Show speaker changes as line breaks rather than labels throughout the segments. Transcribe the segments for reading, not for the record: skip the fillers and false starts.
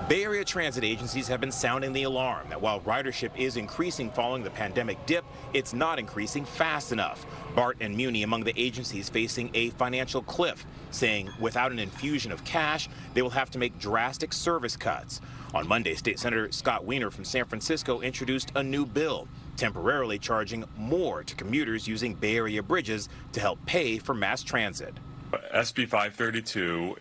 Bay Area transit agencies have been sounding the alarm that while ridership is increasing following the pandemic dip, it's not increasing fast enough. BART and Muni among the agencies facing a financial cliff, saying without an infusion of cash, they will have to make drastic service cuts. On Monday, State Senator Scott Wiener from San Francisco introduced a new bill, temporarily charging more to commuters using Bay Area bridges to help pay for mass transit.
SB 532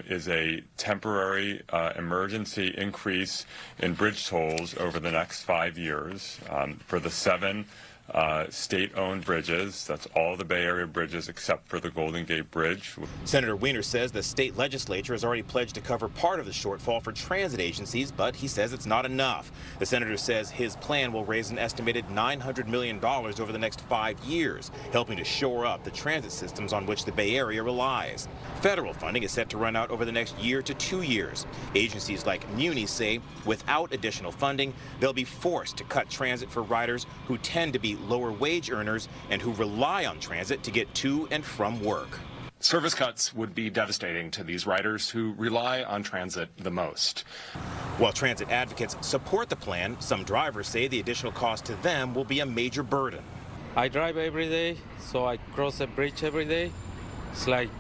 is a temporary emergency increase in bridge tolls over the next 5 years for the 7 state-owned bridges. That's all the Bay Area bridges except for the Golden Gate Bridge.
Senator Wiener says the state legislature has already pledged to cover part of the shortfall for transit agencies, but he says it's not enough. The senator says his plan will raise an estimated $900 million over the next 5 years, helping to shore up the transit systems on which the Bay Area relies. Federal funding is set to run out over the next year to 2 years. Agencies like Muni say without additional funding, they'll be forced to cut transit for riders who tend to be lower wage earners and who rely on transit to get to and from work.
Service cuts would be devastating to these riders who rely on transit the most.
While transit advocates support the plan, some drivers say the additional cost to them will be a major burden.
I drive every day, so I cross a bridge every day. It's like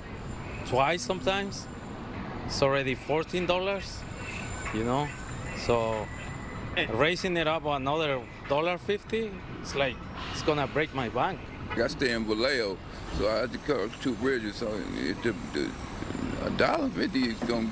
twice sometimes. It's already $14, you know, so raising it up another $1.50, it's like it's gonna break my bank.
I stay in Vallejo, so I had to cross 2 bridges, so $1.50 is gonna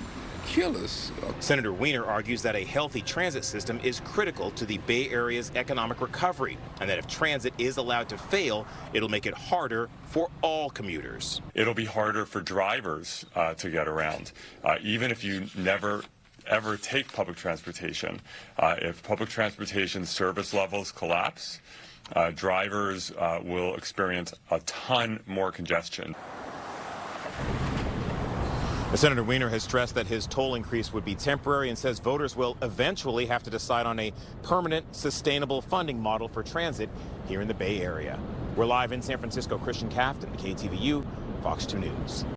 kill us.
Senator Wiener argues that a healthy transit system is critical to the Bay Area's economic recovery, and that if transit is allowed to fail, it'll make it harder for all commuters.
It'll be harder for drivers to get around, even if you never ever take public transportation. If public transportation service levels collapse, drivers will experience a ton more congestion.
Senator Wiener has stressed that his toll increase would be temporary and says voters will eventually have to decide on a permanent, sustainable funding model for transit here in the Bay Area. We're live in San Francisco. Christian Cafton, KTVU, Fox 2 News.